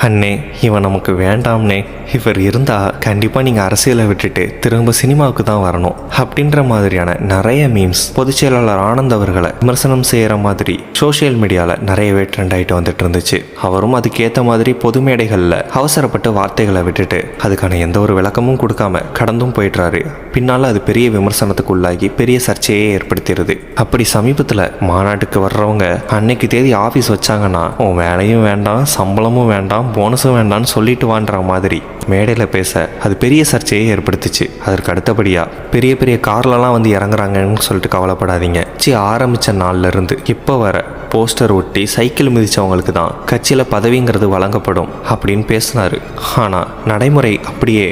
அண்ணே இவன் நமக்கு வேண்டாம்னே, இவர் இருந்தால் கண்டிப்பாக நீங்கள் அரசியலை விட்டுட்டு திரும்ப சினிமாவுக்கு தான் வரணும் அப்படின்ற மாதிரியான நிறைய மீம்ஸ் பொதுச் செயலாளர் ஆனந்த் அவர்களை விமர்சனம் செய்கிற மாதிரி சோஷியல் மீடியாவில் நிறையவே ட்ரெண்ட் ஆகிட்டு வந்துட்டு இருந்துச்சு. அவரும் அதுக்கேற்ற மாதிரி பொது மேடைகளில் அவசரப்பட்டு வார்த்தைகளை விட்டுட்டு அதுக்கான எந்த ஒரு விளக்கமும் கொடுக்காம கடந்தும் போயிடுறாரு. பின்னால் அது பெரிய விமர்சனத்துக்கு உள்ளாகி பெரிய சர்ச்சையே ஏற்படுத்திடுது. அப்படி சமீபத்தில் மாநாட்டுக்கு வர்றவங்க அன்னைக்கு தேதி ஆஃபீஸ் வச்சாங்கன்னா உன் வேலையும் வேண்டாம், சம்பளமும் வேண்டாம், போனஸும் வேண்டாம்னு சொல்லிட்டு வான்ற மாதிரி மேடையில் பேச அது பெரிய சர்ச்சையை ஏற்படுத்துச்சு. அதற்கு அடுத்தபடியாக பெரிய பெரிய கார்லலாம் வந்து இறங்குறாங்கன்னு சொல்லிட்டு கவலைப்படாதீங்க. ஆரம்பித்த நாள்ல இருந்து இப்போ வர போஸ்டர் ஒட்டி சைக்கிள் மிதிச்சவங்களுக்கு தான் கட்சியில் பதவிங்கிறது வழங்கப்படும் அப்படின்னு பேசினாரு. ஆனால் நடைமுறை அப்படியே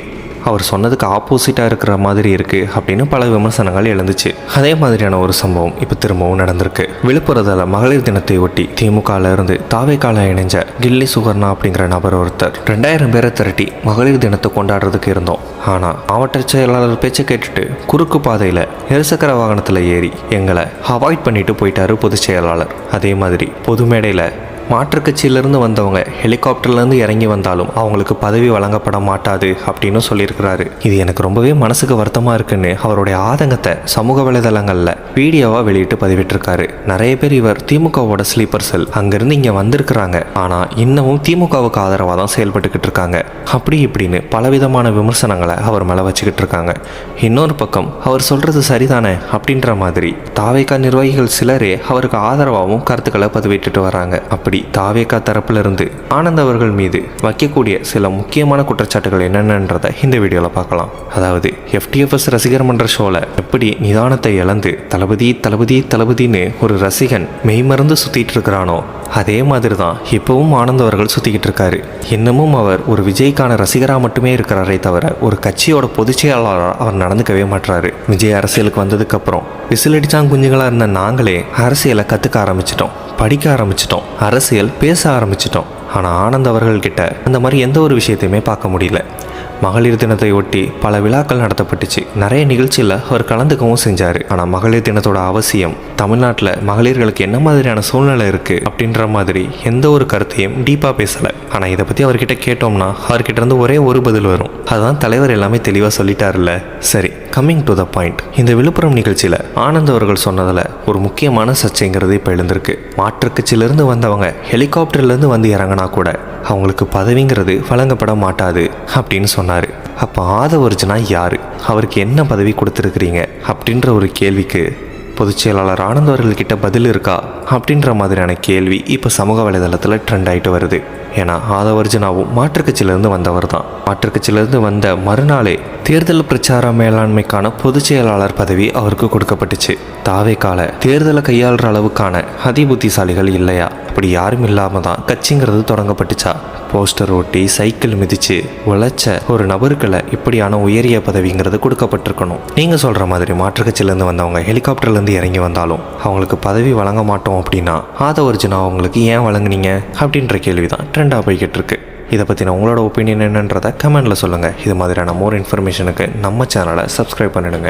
அவர் சொன்னதுக்கு ஆப்போசிட்டாக இருக்கிற மாதிரி இருக்குது அப்படின்னு பல விமர்சனங்கள் எழுந்துச்சு. அதே மாதிரியான ஒரு சம்பவம் இப்போ திரும்பவும் நடந்திருக்கு. விழுப்புரத்தில் மகளிர் தினத்தை ஒட்டி திமுகவில் இருந்து தாவேக்கால இணைஞ்ச கில்லி சுகர்ணா அப்படிங்கிற நபர் ஒருத்தர் 2000 பேரை திரட்டி மகளிர் தினத்தை கொண்டாடுறதுக்கு இருந்தோம். ஆனால் மாவட்ட செயலாளர் பேச்சை கேட்டுட்டு குறுக்கு பாதையில் இருசக்கர வாகனத்தில் ஏறி எங்களை அவாய்ட் பண்ணிட்டு போயிட்டாரு பொதுச் செயலாளர். அதே மாதிரி பொது மேடையில் மாற்றுக் கட்சியிலிருந்து வந்தவங்க ஹெலிகாப்டர்லேருந்து இறங்கி வந்தாலும் அவங்களுக்கு பதவி வழங்கப்பட மாட்டாது அப்படின்னு சொல்லியிருக்கிறாரு. இது எனக்கு ரொம்பவே மனசுக்கு வருத்தமாக இருக்குன்னு அவருடைய ஆதங்கத்தை சமூக வலைதளங்களில் வீடியோவாக வெளியிட்டு பதிவிட்டிருக்காரு. நிறைய பேர் இவர் திமுகவோட ஸ்லீப்பர் செல், அங்கேருந்து இங்கே வந்திருக்கிறாங்க, ஆனால் இன்னமும் திமுகவுக்கு ஆதரவாக தான் செயல்பட்டுக்கிட்டு இருக்காங்க அப்படி இப்படின்னு பலவிதமான விமர்சனங்களை அவர் மேலே வச்சுக்கிட்டு இருக்காங்க. இன்னொரு பக்கம் அவர் சொல்கிறது சரிதானே அப்படின்ற மாதிரி தாவேகா நிர்வாகிகள் சிலரே அவருக்கு ஆதரவாகவும் கருத்துக்களை பதிவிட்டுட்டு வராங்க. அப்படி தாவேகா தரப்பிலிருந்து ஆனந்த் அவர்கள் மீது வைக்கக்கூடிய சில முக்கியமான குற்றச்சாட்டுகள் என்னென்னன்றதை இந்த வீடியோவில் பார்க்கலாம். அதாவது FTFS ரசிகர் மன்ற ஷோவில் எப்படி நிதானத்தை இழந்து தளபதி தளபதி தளபதின்னு ஒரு ரசிகன் மெய்மறந்து சுற்றிட்டு இருக்கிறானோ அதே மாதிரி தான் இப்போவும் ஆனந்த் அவர்கள் சுற்றிக்கிட்டு இருக்காரு. இன்னமும் அவர் ஒரு விஜய்க்கான ரசிகராக மட்டுமே இருக்கிறாரே தவிர ஒரு கட்சியோட பொதுச் செயலாளராக அவர் நடந்துக்கவே மாட்டாரு. விஜய் அரசியலுக்கு வந்ததுக்கப்புறம் விசிலடிச்சாங் குஞ்சுகளாக இருந்த நாங்களே அரசியலை கற்றுக்க ஆரம்பிச்சிட்டோம், படிக்க ஆரம்பிச்சிட்டோம், அரசியல் பேச ஆரம்பிச்சிட்டோம். ஆனால் ஆனந்த் அவர்கள்கிட்ட அந்த மாதிரி எந்த ஒரு விஷயத்தையுமே பார்க்க முடியல. மகளிர் தினத்தை ஒட்டி பல விழாக்கள் நடத்தப்பட்டுச்சு. நிறைய நிகழ்ச்சியில் அவர் கலந்துக்கவும் செஞ்சார். ஆனால் மகளிர் தினத்தோட அவசியம், தமிழ்நாட்டில் மகளிர்களுக்கு என்ன மாதிரியான சூழ்நிலை இருக்குது அப்படின்ற மாதிரி எந்த ஒரு கருத்தையும் டீப்பாக பேசலை. ஆனால் இதை பற்றி அவர்கிட்ட கேட்டோம்னா அவர்கிட்ட இருந்து ஒரே ஒரு பதில் வரும், அதுதான் தலைவர் எல்லாமே தெளிவாக சொல்லிட்டாருல்ல. சரி, கம்மிங் டு த பாயிண்ட். இந்த விழுப்புரம் நிகழ்ச்சியில் ஆனந்த் அவர்கள் சொன்னதில் ஒரு முக்கியமான சர்ச்சைங்கிறது இப்போ எழுந்திருக்கு. மாற்றுக் கட்சியிலிருந்து வந்தவங்க ஹெலிகாப்டர்லேருந்து வந்து இறங்கினா கூட அவங்களுக்கு பதவிங்கிறது வழங்கப்பட மாட்டாது அப்படின்னு சொன்னார். அப்போ ஆதவர்ஜுனா யார், அவருக்கு என்ன பதவி கொடுத்துருக்குறீங்க அப்படின்ற ஒரு கேள்விக்கு பொதுச் செயலாளர் ஆனந்த் அவர்கள்கிட்ட பதில் இருக்கா அப்படின்ற மாதிரியான கேள்வி இப்போ சமூக வலைதளத்தில் ட்ரெண்ட் ஆகிட்டு வருது. ஏன்னா ஆதவர்ஜுனாவும் மாற்றுக் கட்சியிலேருந்து வந்தவர் தான். மாற்றுக் கட்சியிலேருந்து வந்த மறுநாளே தேர்தல் பிரச்சார மேலாண்மைக்கான பொதுச் செயலாளர் பதவி அவருக்கு கொடுக்கப்பட்டுச்சு. தாவேகால தேர்தலை கையாளுற அளவுக்கான அதிபுத்திசாலிகள் இல்லையா? அப்படி யாரும் இல்லாமல் தான் கட்சிங்கிறது தொடங்கப்பட்டுச்சா? போஸ்டர் ஒட்டி சைக்கிள் மிதித்து உழைச்ச ஒரு நபருக்குள்ள இப்படியான உயரிய பதவிங்கிறது கொடுக்கப்பட்டிருக்கணும். நீங்கள் சொல்கிற மாதிரி மாற்றுக் கட்சியிலேருந்து வந்தவங்க ஹெலிகாப்டர்லேருந்து இறங்கி வந்தாலும் அவங்களுக்கு பதவி வழங்க மாட்டோம் அப்படின்னா ஆதவர்ஜுனா அவங்களுக்கு ஏன் வழங்குனீங்க அப்படின்ற கேள்வி தான் ட்ரெண்டாக போய்கிட்டு இருக்கு. இதை பற்றின உங்களோட ஒப்பீனியன் என்னன்றதை கமெண்டில் சொல்லுங்கள். இது மாதிரியான மோர் இன்ஃபர்மேஷனுக்கு நம்ம சேனலை சப்ஸ்கிரைப் பண்ணிடுங்க.